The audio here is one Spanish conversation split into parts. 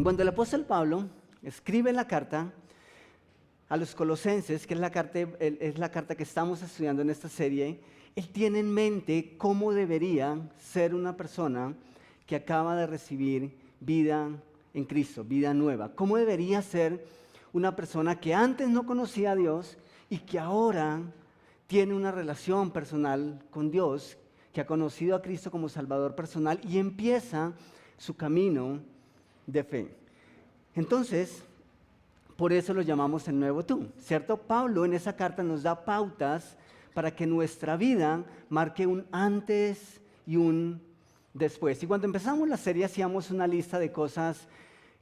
Cuando el apóstol Pablo escribe la carta a los Colosenses, que es la carta que estamos estudiando en esta serie, él tiene en mente cómo debería ser una persona que acaba de recibir vida en Cristo, vida nueva. Cómo debería ser una persona que antes no conocía a Dios y que ahora tiene una relación personal con Dios, que ha conocido a Cristo como Salvador personal y empieza su camino de fe. Entonces, por eso lo llamamos el nuevo tú, ¿cierto? Pablo en esa carta nos da pautas para que nuestra vida marque un antes y un después. Y cuando empezamos la serie hacíamos una lista de cosas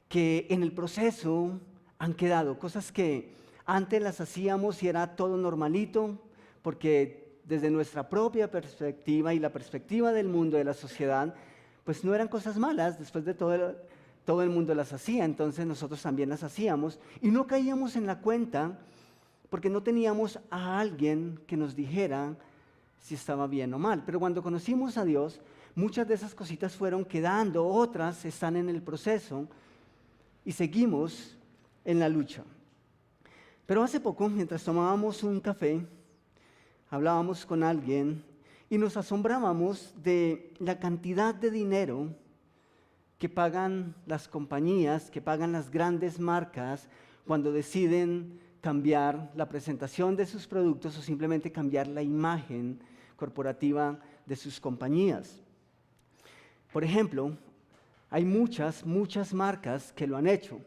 que en el proceso han quedado, cosas que antes las hacíamos y era todo normalito, porque desde nuestra propia perspectiva y la perspectiva del mundo, de la sociedad, pues no eran cosas malas, después de todo el mundo las hacía, entonces nosotros también las hacíamos y no caíamos en la cuenta porque no teníamos a alguien que nos dijera si estaba bien o mal. Pero cuando conocimos a Dios, muchas de esas cositas fueron quedando, otras están en el proceso y seguimos en la lucha. Pero hace poco, mientras tomábamos un café, hablábamos con alguien y nos asombrábamos de la cantidad de dinero que pagan las compañías, que pagan las grandes marcas cuando deciden cambiar la presentación de sus productos o simplemente cambiar la imagen corporativa de sus compañías. Por ejemplo, hay muchas marcas que lo han hecho,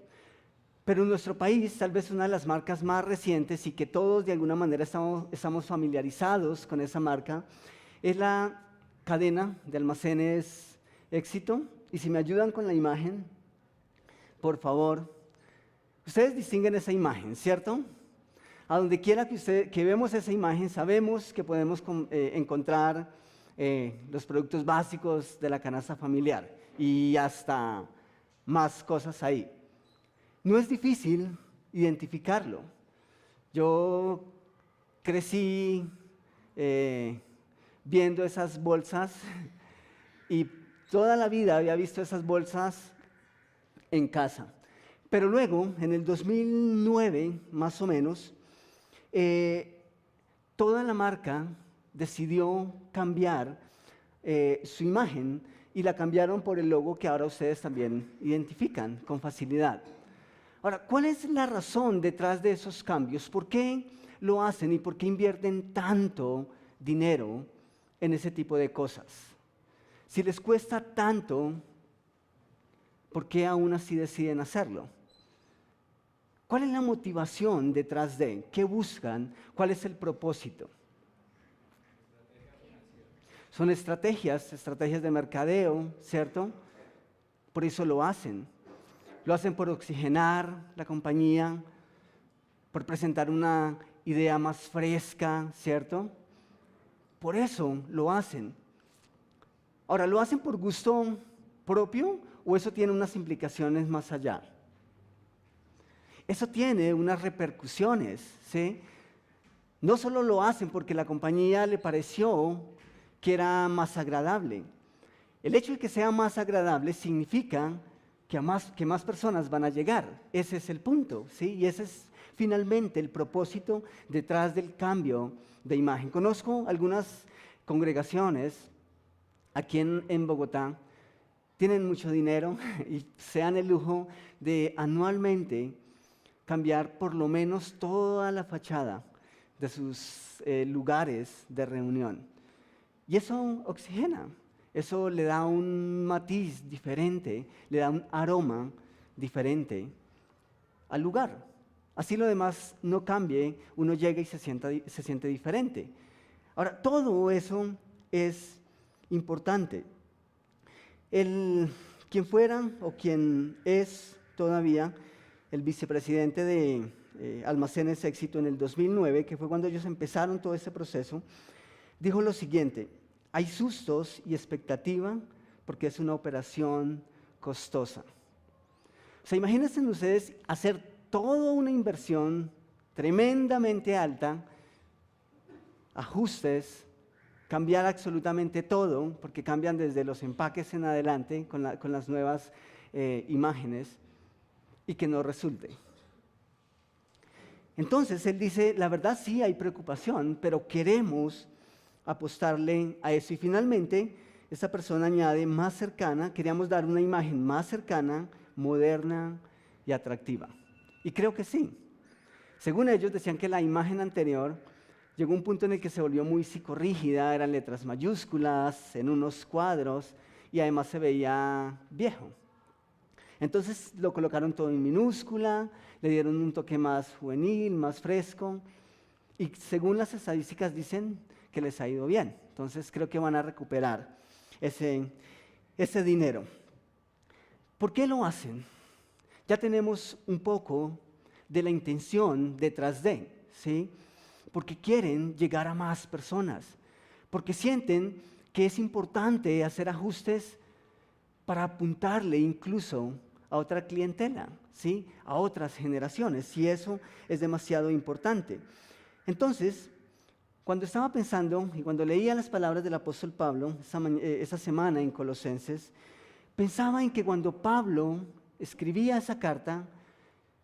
pero en nuestro país tal vez una de las marcas más recientes y que todos de alguna manera estamos familiarizados con esa marca es la cadena de almacenes Éxito. Y si me ayudan con la imagen, por favor. Ustedes distinguen esa imagen, ¿cierto? A donde quiera que vemos esa imagen, sabemos que podemos encontrar los productos básicos de la canasta familiar y hasta más cosas ahí. No es difícil identificarlo. Yo crecí viendo esas bolsas y toda la vida había visto esas bolsas en casa. Pero luego, en el 2009, más o menos, toda la marca decidió cambiar su imagen y la cambiaron por el logo que ahora ustedes también identifican con facilidad. Ahora, ¿cuál es la razón detrás de esos cambios? ¿Por qué lo hacen y por qué invierten tanto dinero en ese tipo de cosas? Si les cuesta tanto, ¿por qué aún así deciden hacerlo? ¿Cuál es la motivación detrás de? ¿Qué buscan? ¿Cuál es el propósito? Son estrategias de mercadeo, ¿cierto? Por eso lo hacen. Lo hacen por oxigenar la compañía, por presentar una idea más fresca, ¿cierto? Por eso lo hacen. Ahora, ¿lo hacen por gusto propio o eso tiene unas implicaciones más allá? Eso tiene unas repercusiones, ¿sí? No solo lo hacen porque la compañía le pareció que era más agradable. El hecho de que sea más agradable significa que más personas van a llegar. Ese es el punto, ¿sí? Y ese es finalmente el propósito detrás del cambio de imagen. Conozco algunas congregaciones aquí en Bogotá, tienen mucho dinero y se dan el lujo de anualmente cambiar por lo menos toda la fachada de sus lugares de reunión. Y eso oxigena, eso le da un matiz diferente, le da un aroma diferente al lugar. Así lo demás no cambie, uno llega y se siente diferente. Ahora, todo eso es importante. Quien fuera o quien es todavía el vicepresidente de Almacenes Éxito en el 2009, que fue cuando ellos empezaron todo ese proceso, dijo lo siguiente: hay sustos y expectativa porque es una operación costosa. O sea, imagínense ustedes hacer toda una inversión tremendamente alta, ajustes, cambiar absolutamente todo, porque cambian desde los empaques en adelante con las nuevas imágenes. y que no resulte. Entonces él dice, la verdad sí hay preocupación, pero queremos apostarle a eso. Y finalmente, esta persona añade más cercana, queríamos dar una imagen más cercana, moderna y atractiva. Y creo que sí. Según ellos decían que la imagen anterior llegó a un punto en el que se volvió muy psicorrígida, eran letras mayúsculas, en unos cuadros, y además se veía viejo. Entonces lo colocaron todo en minúscula, le dieron un toque más juvenil, más fresco, y según las estadísticas dicen que les ha ido bien. Entonces creo que van a recuperar ese dinero. ¿Por qué lo hacen? Ya tenemos un poco de la intención detrás de, ¿sí? Porque quieren llegar a más personas, porque sienten que es importante hacer ajustes para apuntarle incluso a otra clientela, ¿sí? A otras generaciones, y eso es demasiado importante. Entonces, cuando estaba pensando y cuando leía las palabras del apóstol Pablo esa semana en Colosenses, pensaba en que cuando Pablo escribía esa carta,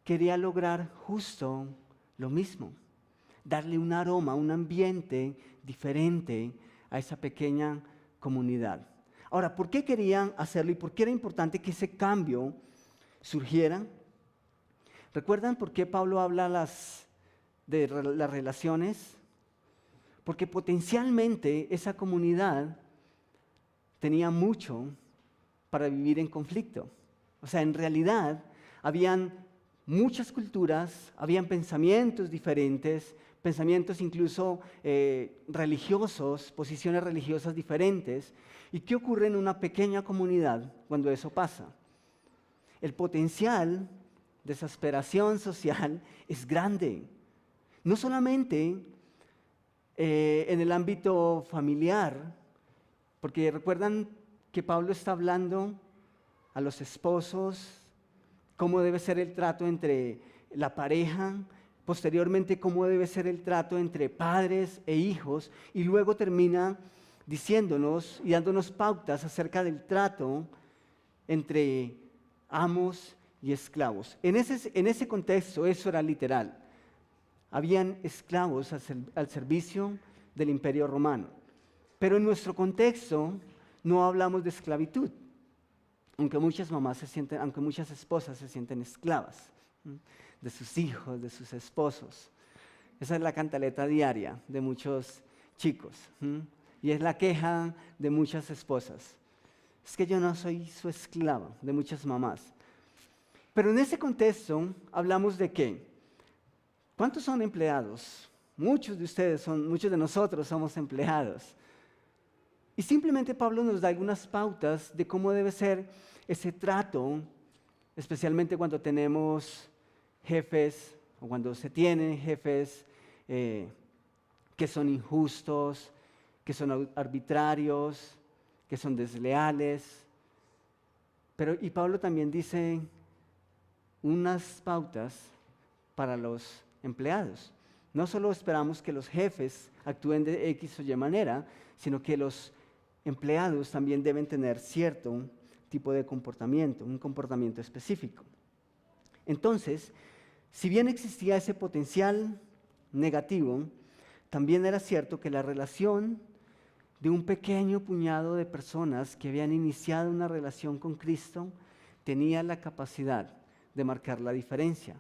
quería lograr justo lo mismo, darle un aroma, un ambiente diferente a esa pequeña comunidad. Ahora, ¿por qué querían hacerlo y por qué era importante que ese cambio surgiera? ¿Recuerdan por qué Pablo habla de las relaciones? Porque potencialmente esa comunidad tenía mucho para vivir en conflicto. O sea, en realidad habían muchas culturas, habían pensamientos diferentes, pensamientos incluso religiosos, posiciones religiosas diferentes. ¿Y qué ocurre en una pequeña comunidad cuando eso pasa? El potencial de exasperación social es grande. No solamente en el ámbito familiar, porque recuerdan que Pablo está hablando a los esposos, cómo debe ser el trato entre la pareja, posteriormente cómo debe ser el trato entre padres e hijos, y luego termina diciéndonos y dándonos pautas acerca del trato entre amos y esclavos. En ese contexto eso era literal. Habían esclavos al servicio del Imperio Romano. Pero en nuestro contexto no hablamos de esclavitud, aunque muchas esposas se sienten esclavas de sus hijos, de sus esposos. Esa es la cantaleta diaria de muchos chicos y es la queja de muchas esposas. Es que yo no soy su esclava, de muchas mamás. Pero en ese contexto hablamos de qué. ¿Cuántos son empleados? Muchos de nosotros somos empleados. Y simplemente Pablo nos da algunas pautas de cómo debe ser ese trato, especialmente cuando tenemos jefes o cuando se tienen jefes que son injustos, que son arbitrarios, que son desleales. Y Pablo también dice unas pautas para los empleados. No solo esperamos que los jefes actúen de X o Y manera, sino que los empleados también deben tener cierto tipo de comportamiento, un comportamiento específico. Entonces, si bien existía ese potencial negativo, también era cierto que la relación de un pequeño puñado de personas que habían iniciado una relación con Cristo tenía la capacidad de marcar la diferencia.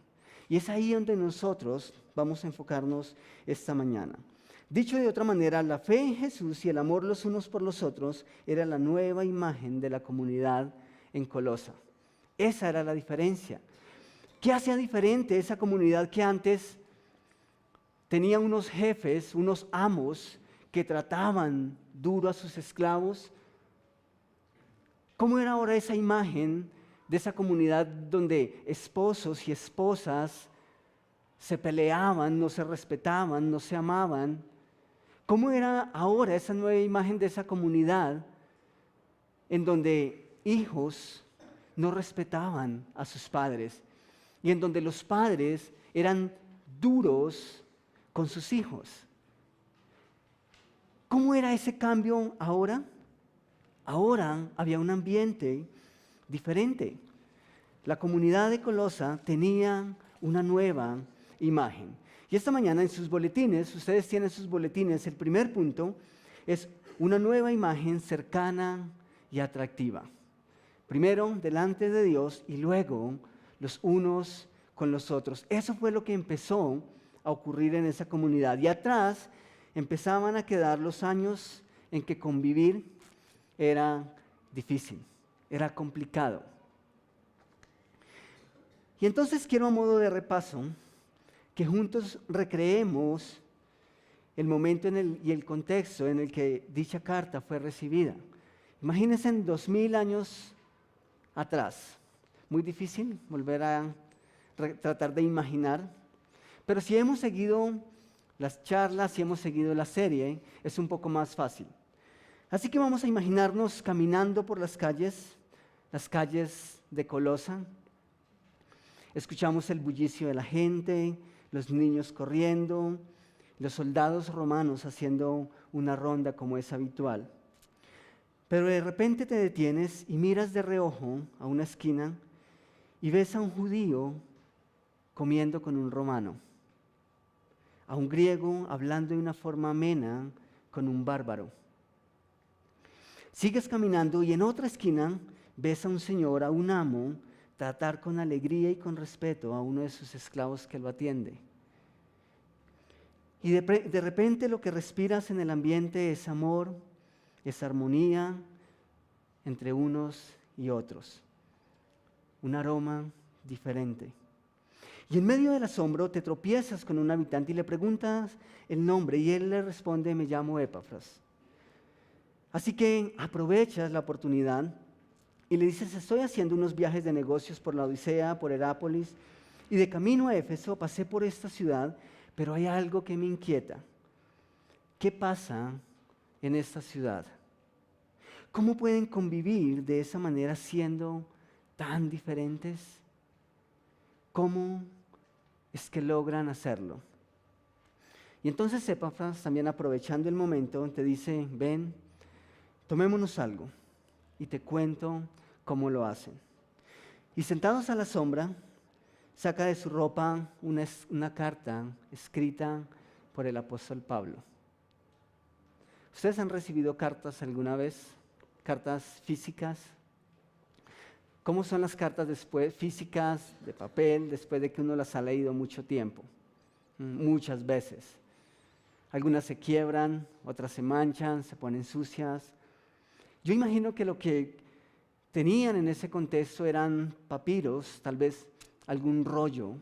Y es ahí donde nosotros vamos a enfocarnos esta mañana. Dicho de otra manera, la fe en Jesús y el amor los unos por los otros era la nueva imagen de la comunidad en Colosa. Esa era la diferencia. ¿Qué hacía diferente esa comunidad que antes tenía unos jefes, unos amos que trataban duro a sus esclavos? ¿Cómo era ahora esa imagen de esa comunidad donde esposos y esposas se peleaban, no se respetaban, no se amaban? ¿Cómo era ahora esa nueva imagen de esa comunidad en donde hijos no respetaban a sus padres y en donde los padres eran duros con sus hijos? ¿Cómo era ese cambio ahora? Ahora había un ambiente diferente. La comunidad de Colosa tenía una nueva imagen. Y esta mañana en sus boletines, ustedes tienen sus boletines, el primer punto es una nueva imagen cercana y atractiva. Primero delante de Dios y luego los unos con los otros. Eso fue lo que empezó a ocurrir en esa comunidad. Y atrás empezaban a quedar los años en que convivir era difícil, era complicado. Y entonces quiero, a modo de repaso, que juntos recreemos el momento y el contexto en el que dicha carta fue recibida. Imagínense en 2000 años atrás. Muy difícil volver a tratar de imaginar. Pero si hemos seguido las charlas, si hemos seguido la serie, es un poco más fácil. Así que vamos a imaginarnos caminando por las calles de Colosa. Escuchamos el bullicio de la gente, los niños corriendo, los soldados romanos haciendo una ronda como es habitual. Pero de repente te detienes y miras de reojo a una esquina y ves a un judío comiendo con un romano, a un griego hablando de una forma amena con un bárbaro. Sigues caminando y en otra esquina ves a un señor, a un amo, tratar con alegría y con respeto a uno de sus esclavos que lo atiende. Y de repente lo que respiras en el ambiente es amor, es armonía entre unos y otros. Un aroma diferente. Y en medio del asombro te tropiezas con un habitante y le preguntas el nombre y él le responde: me llamo Epafras. Así que aprovechas la oportunidad y le dices: estoy haciendo unos viajes de negocios por la Odisea, por Herápolis, y de camino a Éfeso pasé por esta ciudad, pero hay algo que me inquieta. ¿Qué pasa en esta ciudad? ¿Cómo pueden convivir de esa manera siendo tan diferentes? ¿Cómo es que logran hacerlo? Y entonces Epafras, también aprovechando el momento, te dice: ven, tomémonos algo y te cuento cómo lo hacen. Y sentados a la sombra, saca de su ropa una carta escrita por el apóstol Pablo. ¿Ustedes han recibido cartas alguna vez? ¿Cartas físicas? ¿Cómo son las cartas después, físicas, de papel, después de que uno las ha leído mucho tiempo? Muchas veces. Algunas se quiebran, otras se manchan, se ponen sucias. Yo imagino que lo que tenían en ese contexto eran papiros, tal vez algún rollo.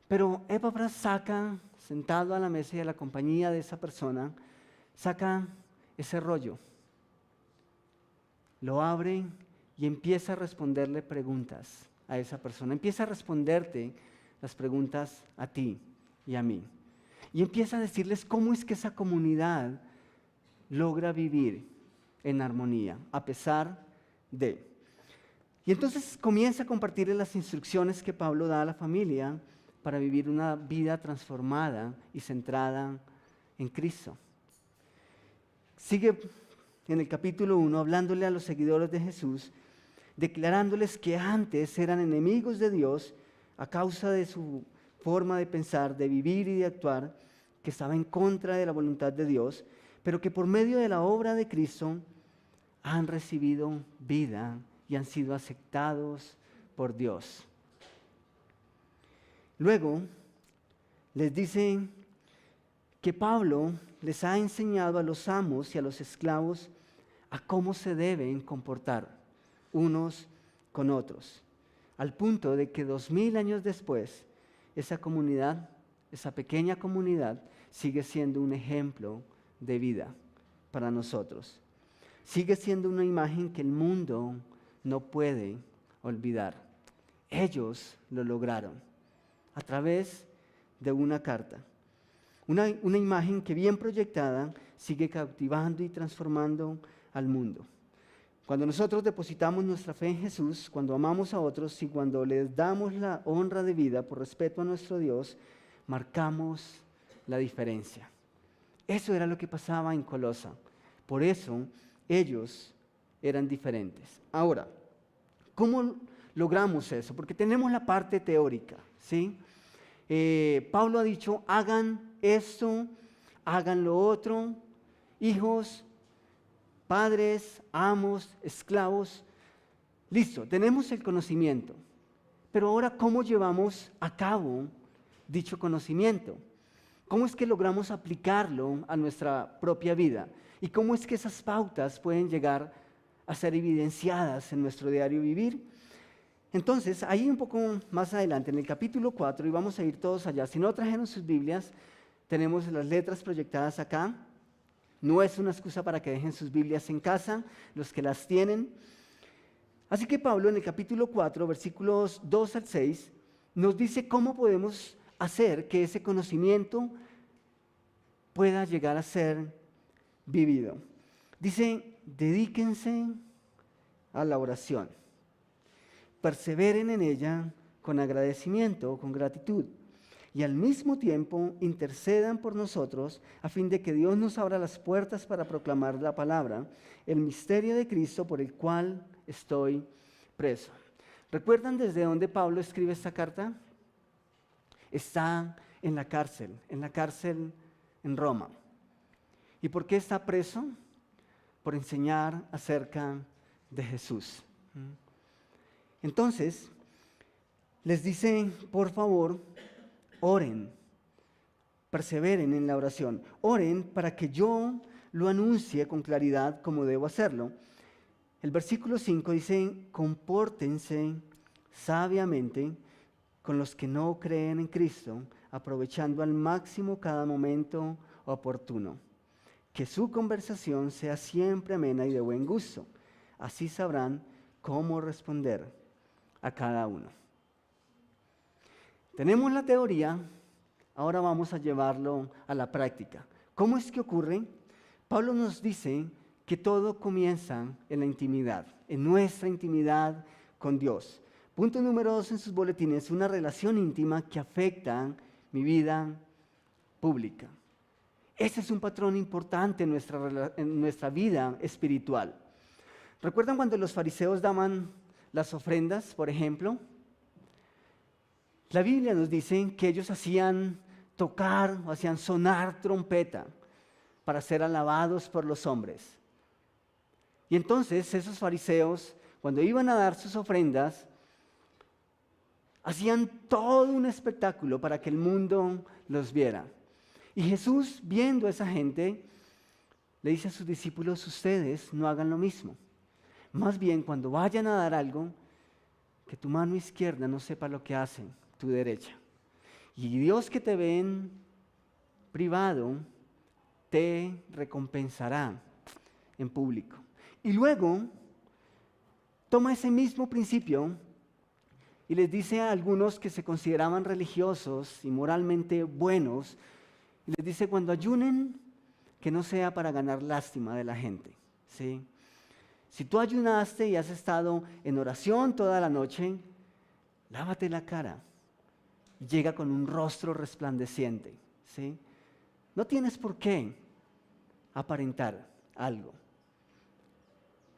Pero Epafras saca, sentado a la mesa y a la compañía de esa persona, saca ese rollo, lo abre y empieza a responderle preguntas a esa persona. Empieza a responderte las preguntas a ti y a mí. Y empieza a decirles cómo es que esa comunidad logra vivir en armonía, a pesar de. Y entonces comienza a compartirles las instrucciones que Pablo da a la familia para vivir una vida transformada y centrada en Cristo. Sigue en el capítulo 1 hablándole a los seguidores de Jesús, declarándoles que antes eran enemigos de Dios a causa de su forma de pensar, de vivir y de actuar, que estaba en contra de la voluntad de Dios, pero que por medio de la obra de Cristo han recibido vida y han sido aceptados por Dios. Luego les dicen que Pablo les ha enseñado a los amos y a los esclavos a cómo se deben comportar unos con otros, al punto de que 2000 años después, esa comunidad, esa pequeña comunidad, sigue siendo un ejemplo de vida para nosotros. Sigue siendo una imagen que el mundo no puede olvidar. Ellos lo lograron a través de una carta. Una imagen que bien proyectada sigue cautivando y transformando al mundo. Cuando nosotros depositamos nuestra fe en Jesús, cuando amamos a otros y cuando les damos la honra de vida por respeto a nuestro Dios, marcamos la diferencia. Eso era lo que pasaba en Colosa. Por eso ellos eran diferentes. Ahora, ¿cómo logramos eso? Porque tenemos la parte teórica, ¿sí? Pablo ha dicho, hagan esto, hagan lo otro, hijos, padres, amos, esclavos. Listo, tenemos el conocimiento. Pero ahora, ¿cómo llevamos a cabo dicho conocimiento? ¿Cómo es que logramos aplicarlo a nuestra propia vida? ¿Y cómo es que esas pautas pueden llegar a ser evidenciadas en nuestro diario vivir? Entonces, ahí un poco más adelante, en el capítulo 4, y vamos a ir todos allá. Si no trajeron sus Biblias, tenemos las letras proyectadas acá. No es una excusa para que dejen sus Biblias en casa, los que las tienen. Así que Pablo en el capítulo 4, versículos 2 al 6, nos dice cómo podemos hacer que ese conocimiento pueda llegar a ser vivido. Dice, dedíquense a la oración. Perseveren en ella con agradecimiento, con gratitud. Y al mismo tiempo intercedan por nosotros a fin de que Dios nos abra las puertas para proclamar la palabra, el misterio de Cristo por el cual estoy preso. ¿Recuerdan desde dónde Pablo escribe esta carta? Está en la cárcel en Roma. ¿Y por qué está preso? Por enseñar acerca de Jesús. Entonces, les dice, por favor, oren, perseveren en la oración. Oren para que yo lo anuncie con claridad como debo hacerlo. El versículo 5 dice, compórtense sabiamente con los que no creen en Cristo, aprovechando al máximo cada momento oportuno. Que su conversación sea siempre amena y de buen gusto. Así sabrán cómo responder a cada uno. Tenemos la teoría, ahora vamos a llevarlo a la práctica. ¿Cómo es que ocurre? Pablo nos dice que todo comienza en la intimidad, en nuestra intimidad con Dios. Punto número 2 en sus boletines, una relación íntima que afecta mi vida pública. Ese es un patrón importante en nuestra vida espiritual. ¿Recuerdan cuando los fariseos daban las ofrendas, por ejemplo? La Biblia nos dice que ellos hacían tocar o hacían sonar trompeta para ser alabados por los hombres. Y entonces esos fariseos, cuando iban a dar sus ofrendas, hacían todo un espectáculo para que el mundo los viera. Y Jesús, viendo a esa gente, le dice a sus discípulos, ustedes no hagan lo mismo. Más bien, cuando vayan a dar algo, que tu mano izquierda no sepa lo que hace tu derecha. Y Dios que te ve en privado, te recompensará en público. Y luego, toma ese mismo principio y les dice a algunos que se consideraban religiosos y moralmente buenos, y les dice, cuando ayunen, que no sea para ganar lástima de la gente, ¿sí? Si tú ayunaste y has estado en oración toda la noche, lávate la cara y llega con un rostro resplandeciente, ¿sí? No tienes por qué aparentar algo.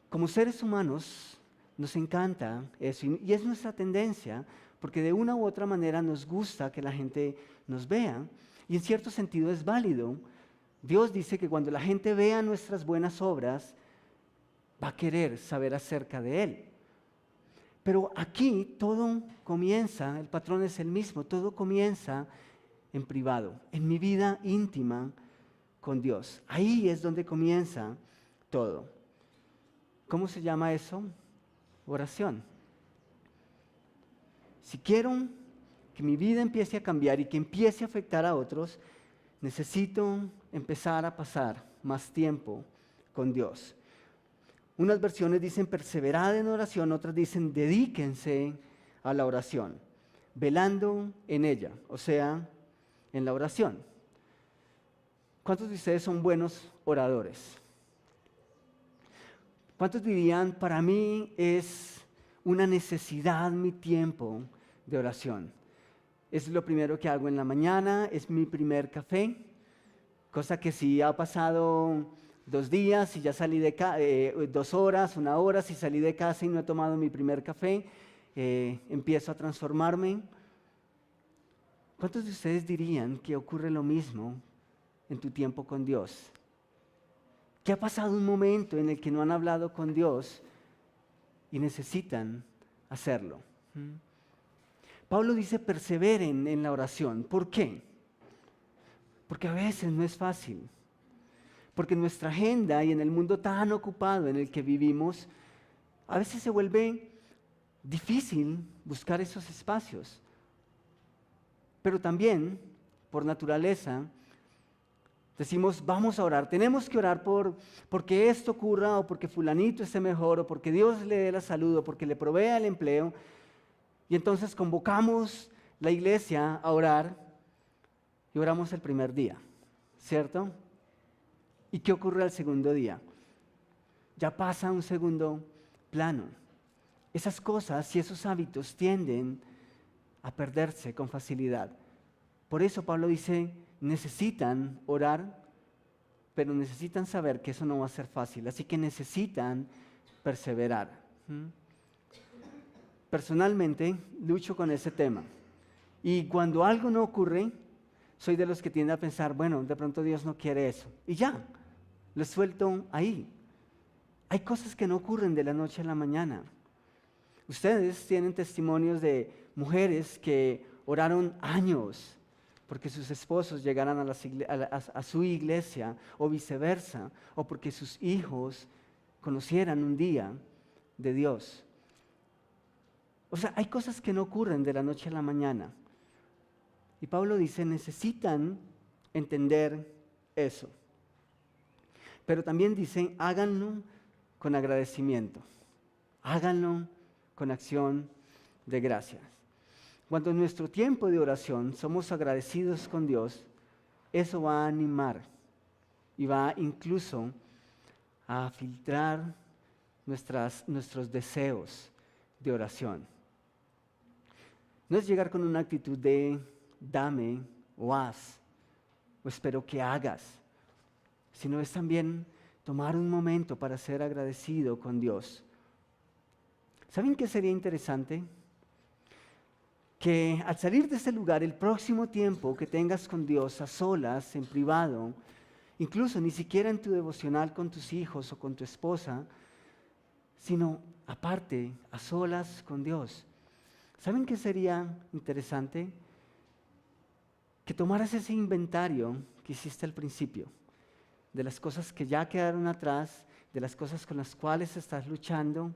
Como seres humanos nos encanta eso y es nuestra tendencia porque de una u otra manera nos gusta que la gente nos vea y en cierto sentido es válido. Dios dice que cuando la gente vea nuestras buenas obras, va a querer saber acerca de Él. Pero aquí todo comienza, el patrón es el mismo, todo comienza en privado, en mi vida íntima con Dios. Ahí es donde comienza todo. ¿Cómo se llama eso? Oración. Si quiero que mi vida empiece a cambiar y que empiece a afectar a otros, necesito empezar a pasar más tiempo con Dios. Unas versiones dicen perseverad en oración, otras dicen dedíquense a la oración, velando en ella, o sea, en la oración. ¿Cuántos de ustedes son buenos oradores? ¿Cuántos dirían, para mí es una necesidad mi tiempo de oración? Es lo primero que hago en la mañana, es mi primer café, cosa que si ha pasado 2 días y ya salí de casa, 2 horas, 1 hora, si salí de casa y no he tomado mi primer café, empiezo a transformarme. ¿Cuántos de ustedes dirían que ocurre lo mismo en tu tiempo con Dios? ¿Que ha pasado un momento en el que no han hablado con Dios y necesitan hacerlo? Pablo dice perseveren en la oración. ¿Por qué? Porque a veces no es fácil. Porque en nuestra agenda y en el mundo tan ocupado en el que vivimos, a veces se vuelve difícil buscar esos espacios. Pero también, por naturaleza, decimos, vamos a orar. Tenemos que orar porque esto ocurra, o porque fulanito esté mejor, o porque Dios le dé la salud, o porque le provea el empleo. Y entonces convocamos la iglesia a orar y oramos el primer día, ¿cierto? ¿Y qué ocurre al segundo día? Ya pasa a un segundo plano. Esas cosas y esos hábitos tienden a perderse con facilidad. Por eso Pablo dice, necesitan orar, pero necesitan saber que eso no va a ser fácil, así que necesitan perseverar. Personalmente lucho con ese tema y cuando algo no ocurre, soy de los que tiende a pensar, bueno, de pronto Dios no quiere eso y ya, lo suelto ahí. Hay cosas que no ocurren de la noche a la mañana. Ustedes tienen testimonios de mujeres que oraron años porque sus esposos llegaran a su iglesia o viceversa, o porque sus hijos conocieran un día de Dios. O sea, hay cosas que no ocurren de la noche a la mañana. Y Pablo dice, necesitan entender eso. Pero también dicen, háganlo con agradecimiento. Háganlo con acción de gracias. Cuando en nuestro tiempo de oración somos agradecidos con Dios, eso va a animar y va incluso a filtrar nuestros deseos de oración. No es llegar con una actitud de dame o haz o espero que hagas, sino es también tomar un momento para ser agradecido con Dios. ¿Saben qué sería interesante? Que al salir de ese lugar, el próximo tiempo que tengas con Dios a solas, en privado, incluso ni siquiera en tu devocional con tus hijos o con tu esposa, sino aparte, a solas con Dios. ¿Saben qué sería interesante? Que tomaras ese inventario que hiciste al principio, de las cosas que ya quedaron atrás, de las cosas con las cuales estás luchando,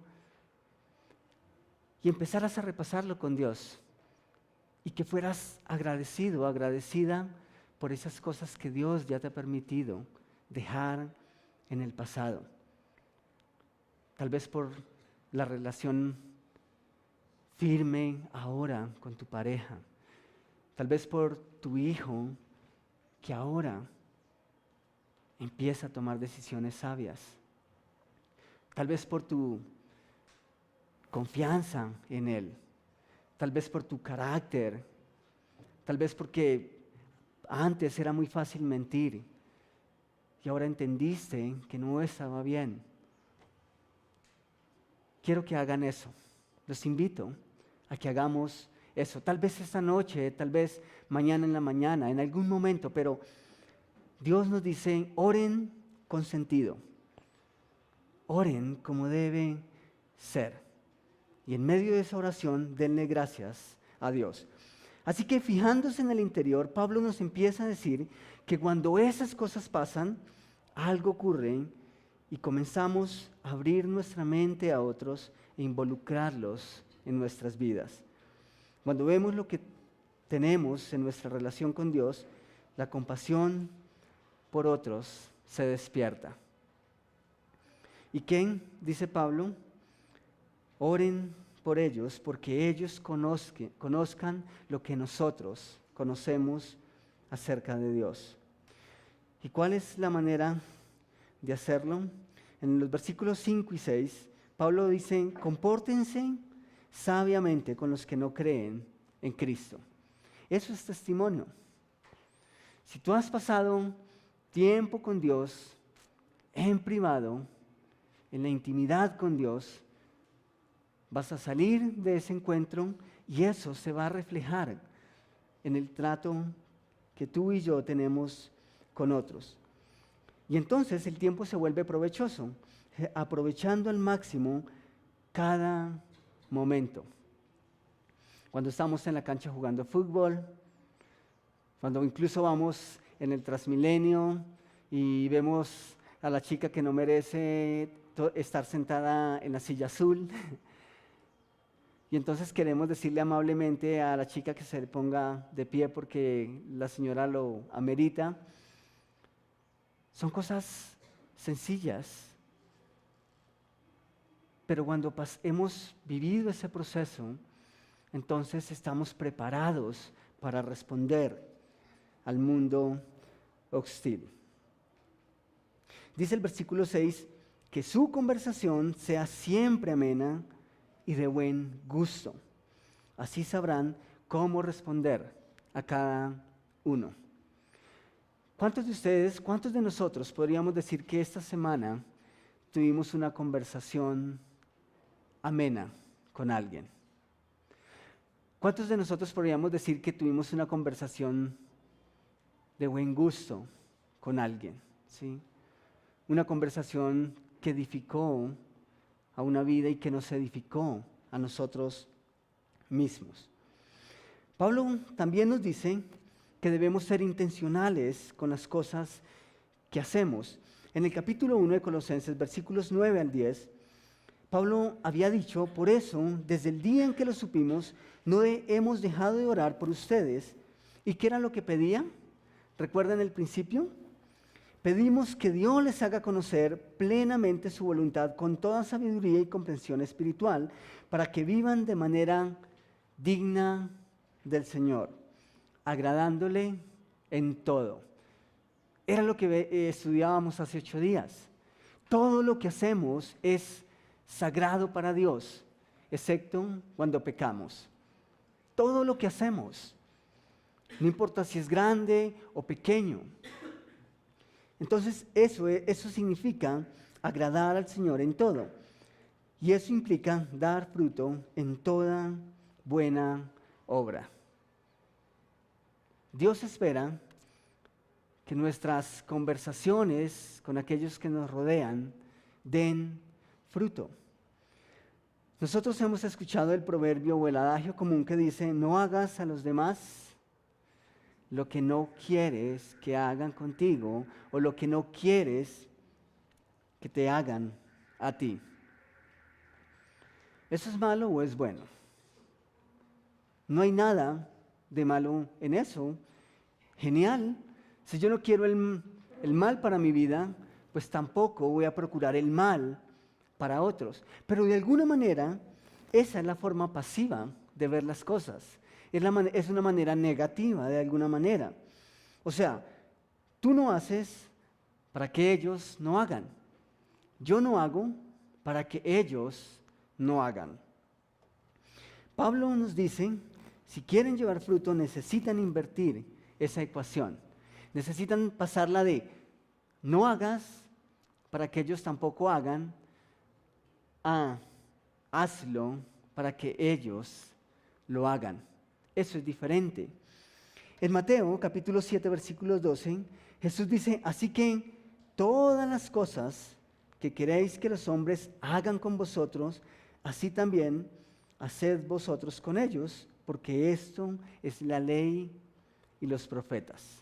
y empezaras a repasarlo con Dios. Y que fueras agradecido, agradecida por esas cosas que Dios ya te ha permitido dejar en el pasado. Tal vez por la relación firme ahora con tu pareja. Tal vez por tu hijo que ahora empieza a tomar decisiones sabias. Tal vez por tu confianza en él. Tal vez por tu carácter, tal vez porque antes era muy fácil mentir y ahora entendiste que no estaba bien. Quiero que hagan eso. Los invito a que hagamos eso. Tal vez esta noche, tal vez mañana en la mañana, en algún momento, pero Dios nos dice, oren con sentido. Oren como debe ser. Y en medio de esa oración, denle gracias a Dios. Así que fijándose en el interior, Pablo nos empieza a decir que cuando esas cosas pasan, algo ocurre y comenzamos a abrir nuestra mente a otros e involucrarlos en nuestras vidas. Cuando vemos lo que tenemos en nuestra relación con Dios, la compasión por otros se despierta. ¿Y quién? Dice Pablo, oren por ellos porque ellos conozcan lo que nosotros conocemos acerca de Dios. ¿Y cuál es la manera de hacerlo? En los versículos 5 y 6, Pablo dice, compórtense sabiamente con los que no creen en Cristo. Eso es testimonio. Si tú has pasado tiempo con Dios en privado, en la intimidad con Dios, Vas a salir de ese encuentro y eso se va a reflejar en el trato que tú y yo tenemos con otros. Y entonces el tiempo se vuelve provechoso, aprovechando al máximo cada momento. Cuando estamos en la cancha jugando fútbol, cuando incluso vamos en el Transmilenio y vemos a la chica que no merece estar sentada en la silla azul, y entonces queremos decirle amablemente a la chica que se ponga de pie porque la señora lo amerita. Son cosas sencillas, pero cuando hemos vivido ese proceso, entonces estamos preparados para responder al mundo hostil. Dice el versículo 6, que su conversación sea siempre amena y de buen gusto. Así sabrán cómo responder a cada uno. ¿Cuántos de ustedes, cuántos de nosotros podríamos decir que esta semana tuvimos una conversación amena con alguien? ¿Cuántos de nosotros podríamos decir que tuvimos una conversación de buen gusto con alguien? ¿Sí? Una conversación que edificó a una vida y que nos edificó a nosotros mismos. Pablo también nos dice que debemos ser intencionales con las cosas que hacemos. En el capítulo 1 de Colosenses, versículos 9 al 10, Pablo había dicho, por eso, desde el día en que lo supimos, no hemos dejado de orar por ustedes. ¿Y qué era lo que pedía? ¿Recuerdan el principio? Pedimos que Dios les haga conocer plenamente su voluntad con toda sabiduría y comprensión espiritual, para que vivan de manera digna del Señor, agradándole en todo. Era lo que estudiábamos hace 8 días. Todo lo que hacemos es sagrado para Dios, excepto cuando pecamos. Todo lo que hacemos, no importa si es grande o pequeño. Entonces eso significa agradar al Señor en todo. Y eso implica dar fruto en toda buena obra. Dios espera que nuestras conversaciones con aquellos que nos rodean den fruto. Nosotros hemos escuchado el proverbio o el adagio común que dice, no hagas a los demás lo que no quieres que hagan contigo o lo que no quieres que te hagan a ti. ¿Eso es malo o es bueno? No hay nada de malo en eso. Genial. Si yo no quiero el mal para mi vida, pues tampoco voy a procurar el mal para otros. Pero de alguna manera, esa es la forma pasiva de ver las cosas. Es una manera negativa de alguna manera. O sea, tú no haces para que ellos no hagan. Yo no hago para que ellos no hagan. Pablo nos dice, si quieren llevar fruto, necesitan invertir esa ecuación. Necesitan pasarla de no hagas para que ellos tampoco hagan a hazlo para que ellos lo hagan. Eso es diferente. En Mateo capítulo 7 versículo 12, Jesús dice, así que todas las cosas que queréis que los hombres hagan con vosotros, así también haced vosotros con ellos, porque esto es la ley y los profetas.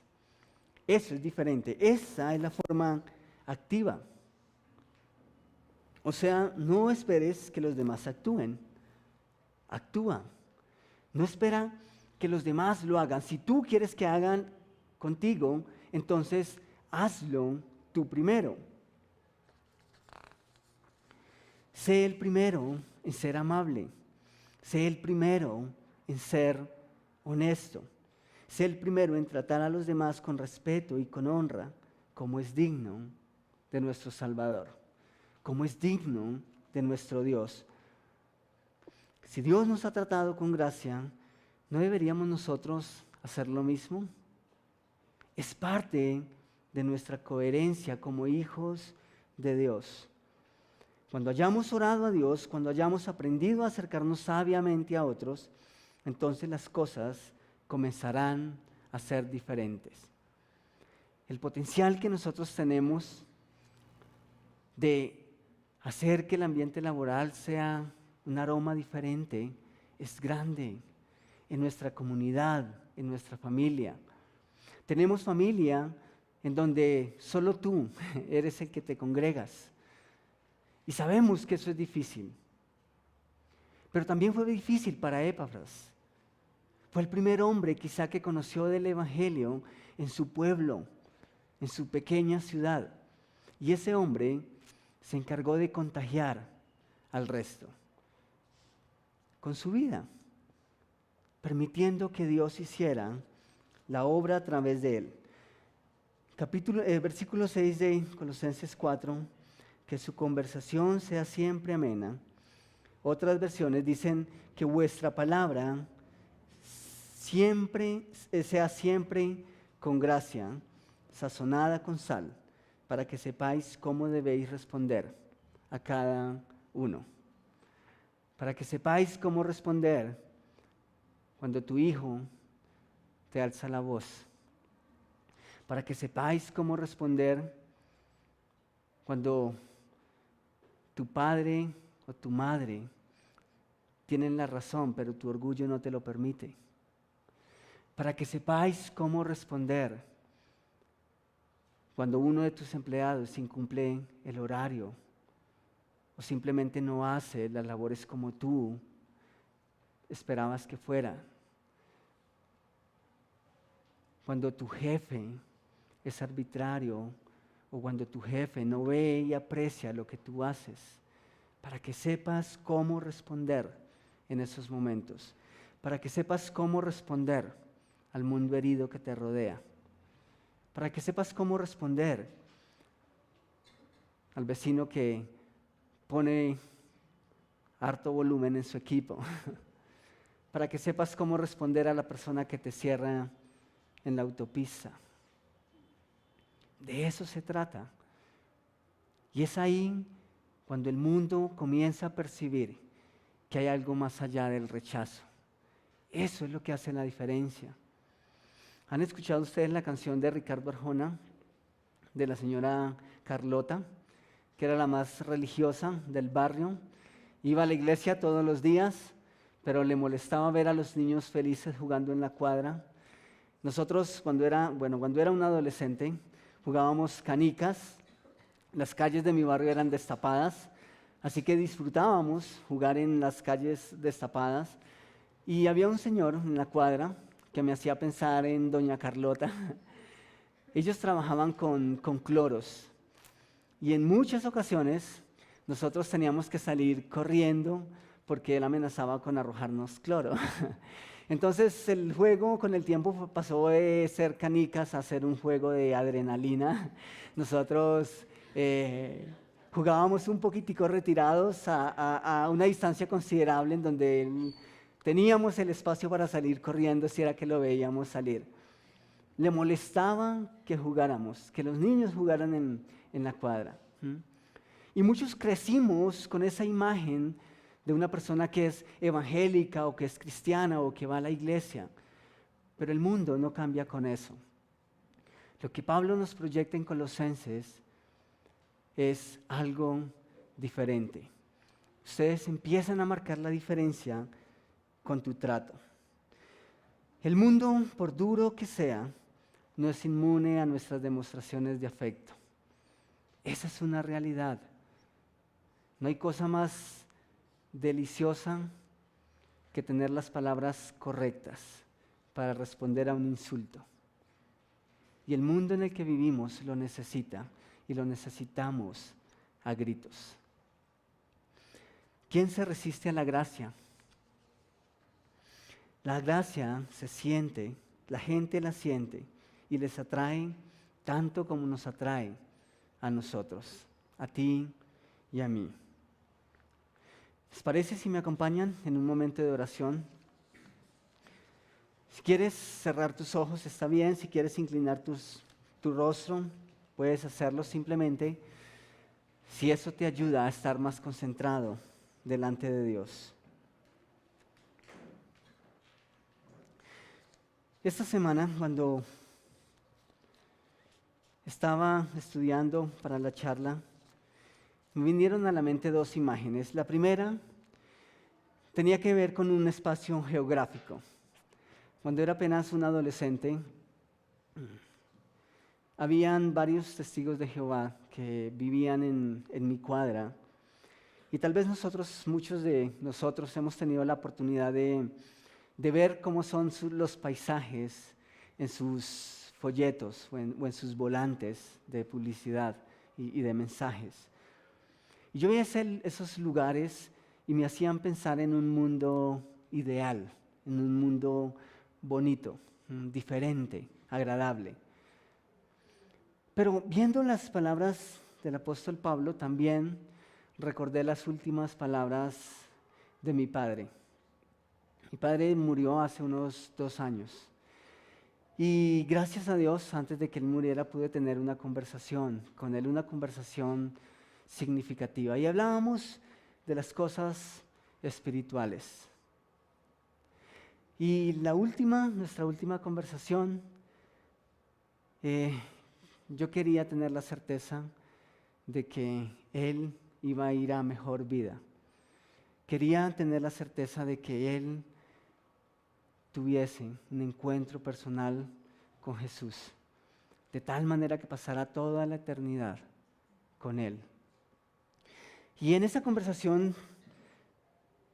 Eso es diferente. Esa es la forma activa. O sea, no esperes que los demás actúen. Actúa. No espera que los demás lo hagan. Si tú quieres que hagan contigo, entonces hazlo tú primero. Sé el primero en ser amable. Sé el primero en ser honesto. Sé el primero en tratar a los demás con respeto y con honra, como es digno de nuestro Salvador, como es digno de nuestro Dios. Si Dios nos ha tratado con gracia, ¿no deberíamos nosotros hacer lo mismo? Es parte de nuestra coherencia como hijos de Dios. Cuando hayamos orado a Dios, cuando hayamos aprendido a acercarnos sabiamente a otros, entonces las cosas comenzarán a ser diferentes. El potencial que nosotros tenemos de hacer que el ambiente laboral sea un aroma diferente es grande en nuestra comunidad, en nuestra familia. Tenemos familia en donde solo tú eres el que te congregas. Y sabemos que eso es difícil. Pero también fue difícil para Epafras. Fue el primer hombre quizá que conoció del Evangelio en su pueblo, en su pequeña ciudad. Y ese hombre se encargó de contagiar al resto con su vida, permitiendo que Dios hiciera la obra a través de él. Versículo 6 de Colosenses 4, que su conversación sea siempre amena. Otras versiones dicen que vuestra palabra sea siempre con gracia, sazonada con sal, para que sepáis cómo debéis responder a cada uno. Para que sepáis cómo responder cuando tu hijo te alza la voz. Para que sepáis cómo responder cuando tu padre o tu madre tienen la razón, pero tu orgullo no te lo permite. Para que sepáis cómo responder cuando uno de tus empleados incumple el horario o simplemente no hace las labores como tú esperabas que fuera. Cuando tu jefe es arbitrario o cuando tu jefe no ve y aprecia lo que tú haces, para que sepas cómo responder en esos momentos, para que sepas cómo responder al mundo herido que te rodea, para que sepas cómo responder al vecino que pone harto volumen en su equipo, para que sepas cómo responder a la persona que te cierra en la autopista. De eso se trata. Y es ahí cuando el mundo comienza a percibir que hay algo más allá del rechazo. Eso es lo que hace la diferencia. ¿Han escuchado ustedes la canción de Ricardo Arjona, de la señora Carlota, que era la más religiosa del barrio? Iba a la iglesia todos los días, pero le molestaba ver a los niños felices jugando en la cuadra. Nosotros, cuando era un adolescente, jugábamos canicas. Las calles de mi barrio eran destapadas, así que disfrutábamos jugar en las calles destapadas. Y había un señor en la cuadra que me hacía pensar en doña Carlota. Ellos trabajaban con cloros y en muchas ocasiones nosotros teníamos que salir corriendo porque él amenazaba con arrojarnos cloro. Entonces el juego con el tiempo pasó de ser canicas a ser un juego de adrenalina. Nosotros jugábamos un poquitico retirados a una distancia considerable en donde teníamos el espacio para salir corriendo si era que lo veíamos salir. Le molestaba que jugáramos, que los niños jugaran en la cuadra. Y muchos crecimos con esa imagen de una persona que es evangélica o que es cristiana o que va a la iglesia. Pero el mundo no cambia con eso. Lo que Pablo nos proyecta en Colosenses es algo diferente. Ustedes empiezan a marcar la diferencia con tu trato. El mundo, por duro que sea, no es inmune a nuestras demostraciones de afecto. Esa es una realidad. No hay cosa más deliciosa que tener las palabras correctas para responder a un insulto. Y el mundo en el que vivimos lo necesita y lo necesitamos a gritos. ¿Quién se resiste a la gracia? La gracia se siente, la gente la siente y les atrae tanto como nos atrae a nosotros, a ti y a mí. ¿Les parece si me acompañan en un momento de oración? Si quieres cerrar tus ojos, está bien. Si quieres inclinar tu rostro, puedes hacerlo. Simplemente si eso te ayuda a estar más concentrado delante de Dios. Esta semana, cuando estaba estudiando para la charla, me vinieron a la mente dos imágenes. La primera tenía que ver con un espacio geográfico. Cuando era apenas un adolescente, habían varios testigos de Jehová que vivían en mi cuadra. Y tal vez muchos de nosotros hemos tenido la oportunidad de ver cómo son los paisajes en sus folletos o en sus volantes de publicidad y de mensajes. Y yo veía esos lugares y me hacían pensar en un mundo ideal, en un mundo bonito, diferente, agradable. Pero viendo las palabras del apóstol Pablo, también recordé las últimas palabras de mi padre. Mi padre murió hace unos 2 años. Y gracias a Dios, antes de que él muriera, pude tener una conversación con él, una conversación significativa. Y hablábamos de las cosas espirituales. Y nuestra última conversación, yo quería tener la certeza de que él iba a ir a mejor vida. Quería tener la certeza de que él tuviese un encuentro personal con Jesús, de tal manera que pasara toda la eternidad con Él. Y en esa conversación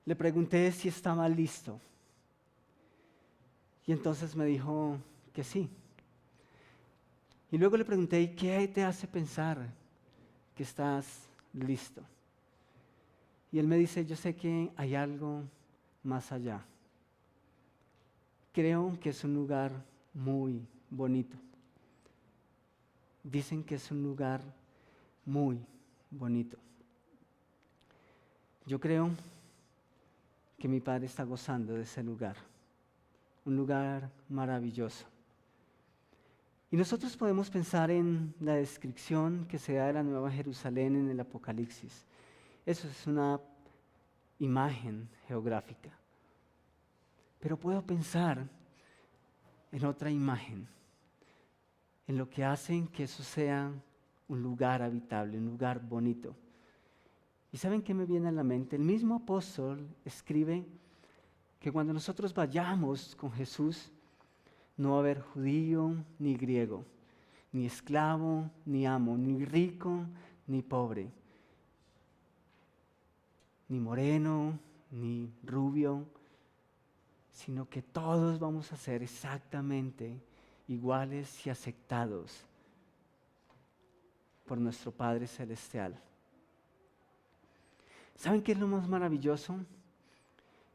le pregunté si estaba listo. Y entonces me dijo que sí. Y luego le pregunté, ¿y qué te hace pensar que estás listo? Y él me dice, yo sé que hay algo más allá. Creo que es un lugar muy bonito. Dicen que es un lugar muy bonito. Yo creo que mi padre está gozando de ese lugar. Un lugar maravilloso. Y nosotros podemos pensar en la descripción que se da de la Nueva Jerusalén en el Apocalipsis. Eso es una imagen geográfica. Pero puedo pensar en otra imagen, en lo que hacen que eso sea un lugar habitable, un lugar bonito. ¿Y saben qué me viene a la mente? El mismo apóstol escribe que cuando nosotros vayamos con Jesús, no va a haber judío ni griego, ni esclavo ni amo, ni rico ni pobre, ni moreno ni rubio, sino que todos vamos a ser exactamente iguales y aceptados por nuestro Padre Celestial. ¿Saben qué es lo más maravilloso?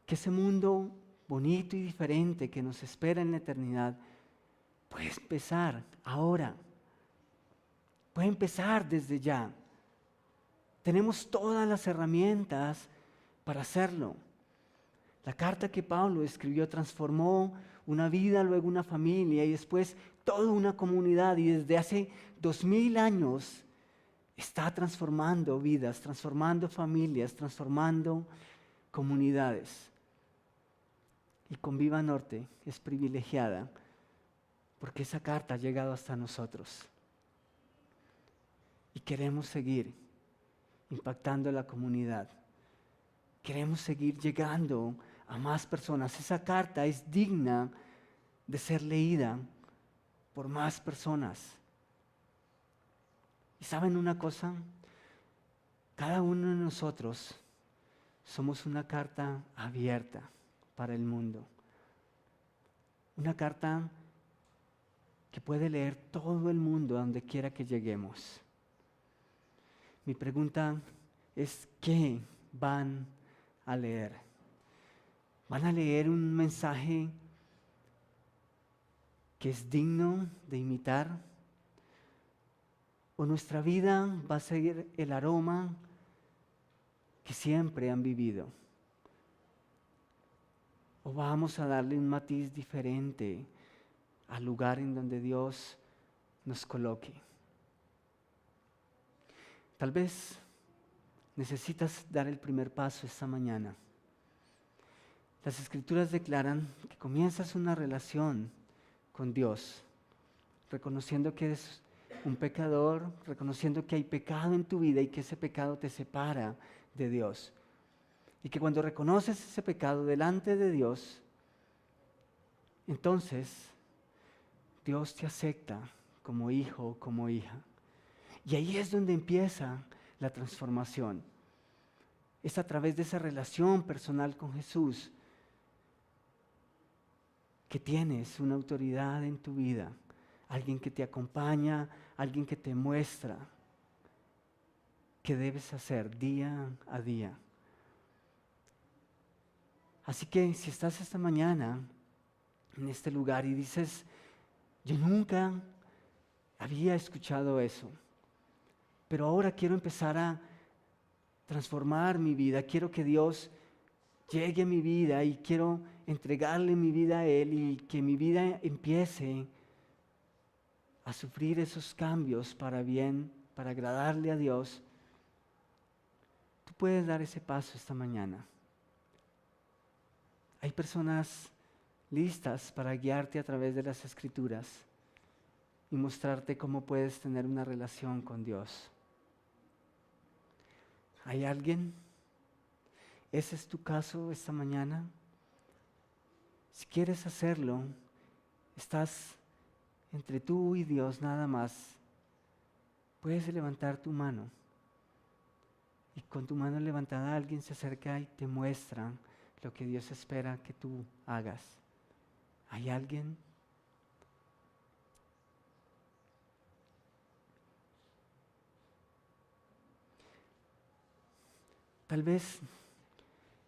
Que ese mundo bonito y diferente que nos espera en la eternidad puede empezar ahora. Puede empezar desde ya. Tenemos todas las herramientas para hacerlo. La carta que Pablo escribió transformó una vida, luego una familia y después toda una comunidad, y desde hace 2000 años está transformando vidas, transformando familias, transformando comunidades. Y Conviva Norte es privilegiada porque esa carta ha llegado hasta nosotros. Y queremos seguir impactando la comunidad. Queremos seguir llegando a más personas. Esa carta es digna de ser leída por más personas. ¿Y saben una cosa? Cada uno de nosotros somos una carta abierta para el mundo. Una carta que puede leer todo el mundo a donde quiera que lleguemos. Mi pregunta es, ¿qué van a leer? ¿Van a leer un mensaje que es digno de imitar? ¿O nuestra vida va a seguir el aroma que siempre han vivido? ¿O vamos a darle un matiz diferente al lugar en donde Dios nos coloque? Tal vez necesitas dar el primer paso esta mañana. Las Escrituras declaran que comienzas una relación con Dios, reconociendo que eres un pecador, reconociendo que hay pecado en tu vida y que ese pecado te separa de Dios. Y que cuando reconoces ese pecado delante de Dios, entonces Dios te acepta como hijo o como hija. Y ahí es donde empieza la transformación. Es a través de esa relación personal con Jesús que tienes una autoridad en tu vida, alguien que te acompaña, alguien que te muestra qué debes hacer día a día. Así que si estás esta mañana en este lugar y dices, yo nunca había escuchado eso, pero ahora quiero empezar a transformar mi vida, quiero que Dios llegue a mi vida y quiero entregarle mi vida a Él y que mi vida empiece a sufrir esos cambios para bien, para agradarle a Dios. Tú puedes dar ese paso esta mañana. Hay personas listas para guiarte a través de las Escrituras y mostrarte cómo puedes tener una relación con Dios. ¿Hay alguien? ¿Ese es tu caso esta mañana? Si quieres hacerlo, estás entre tú y Dios nada más. Puedes levantar tu mano y con tu mano levantada alguien se acerca y te muestra lo que Dios espera que tú hagas. ¿Hay alguien? Tal vez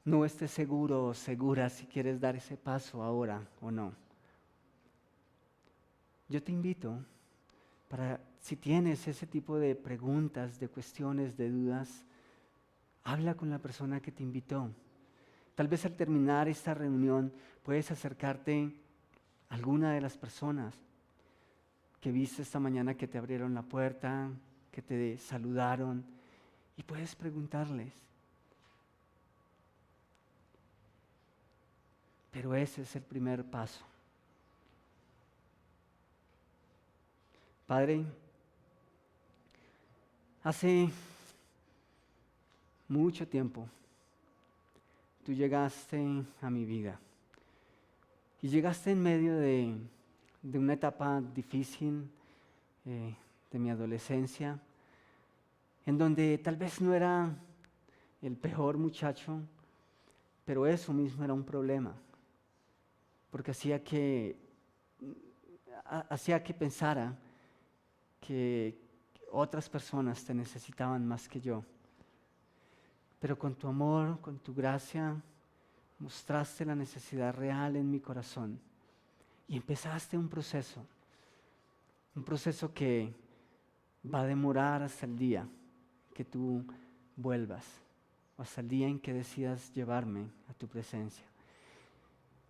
no estés seguro o segura si quieres dar ese paso ahora o no. Yo te invito para, si tienes ese tipo de preguntas, de cuestiones, de dudas, habla con la persona que te invitó. Tal vez al terminar esta reunión puedes acercarte a alguna de las personas que viste esta mañana que te abrieron la puerta, que te saludaron y puedes preguntarles. Pero ese es el primer paso. Padre, hace mucho tiempo tú llegaste a mi vida y llegaste en medio de una etapa difícil de mi adolescencia, en donde tal vez no era el peor muchacho, pero eso mismo era un problema, porque hacía que pensara que otras personas te necesitaban más que yo. Pero con tu amor, con tu gracia, mostraste la necesidad real en mi corazón y empezaste un proceso que va a demorar hasta el día que tú vuelvas, o hasta el día en que decidas llevarme a tu presencia.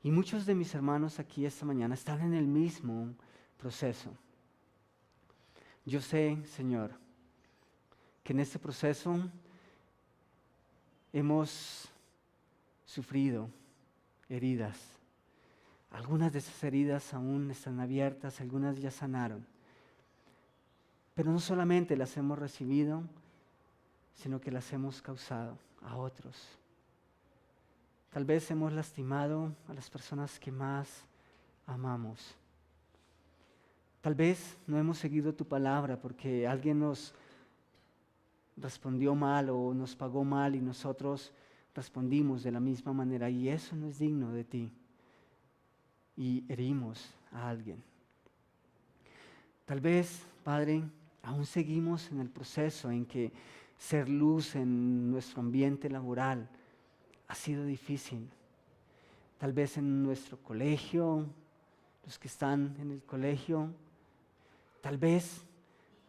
Y muchos de mis hermanos aquí esta mañana están en el mismo proceso. Yo sé, Señor, que en este proceso hemos sufrido heridas. Algunas de esas heridas aún están abiertas, algunas ya sanaron. Pero no solamente las hemos recibido, sino que las hemos causado a otros. Tal vez hemos lastimado a las personas que más amamos. Tal vez no hemos seguido tu palabra porque alguien nos respondió mal o nos pagó mal y nosotros respondimos de la misma manera y eso no es digno de ti y herimos a alguien. Tal vez, Padre, aún seguimos en el proceso en que ser luz en nuestro ambiente laboral ha sido difícil. Tal vez en nuestro colegio, los que están en el colegio, tal vez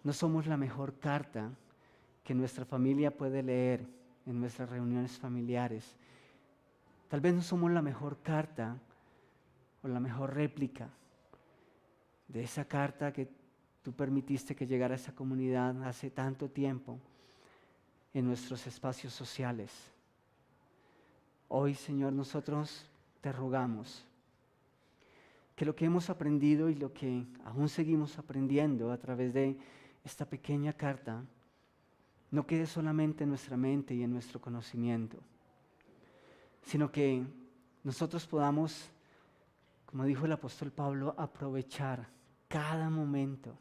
no somos la mejor carta que nuestra familia puede leer en nuestras reuniones familiares. Tal vez no somos la mejor carta o la mejor réplica de esa carta que tú permitiste que llegara a esa comunidad hace tanto tiempo, en nuestros espacios sociales. Hoy, Señor, nosotros te rogamos que lo que hemos aprendido y lo que aún seguimos aprendiendo a través de esta pequeña carta no quede solamente en nuestra mente y en nuestro conocimiento, sino que nosotros podamos, como dijo el apóstol Pablo, aprovechar cada momento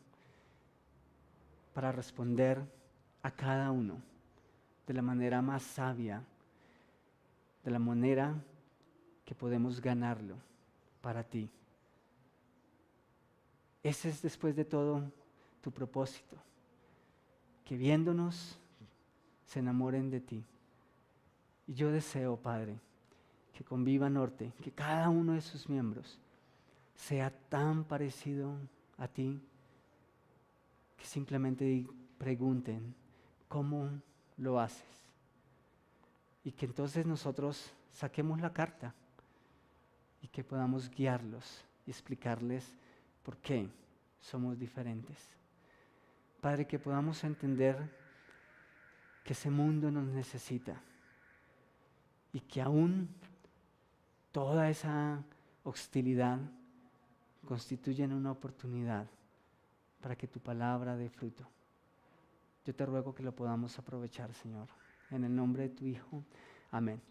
para responder a cada uno de la manera más sabia, de la manera que podemos ganarlo para ti. Ese es, después de todo, tu propósito, que viéndonos se enamoren de ti. Y yo deseo, Padre, que con Viva Norte, que cada uno de sus miembros sea tan parecido a ti, que simplemente pregunten cómo lo haces. Y que entonces nosotros saquemos la carta y que podamos guiarlos y explicarles por qué somos diferentes. Padre, que podamos entender que ese mundo nos necesita y que aún toda esa hostilidad constituye una oportunidad para que tu palabra dé fruto. Yo te ruego que lo podamos aprovechar, Señor. En el nombre de tu Hijo. Amén.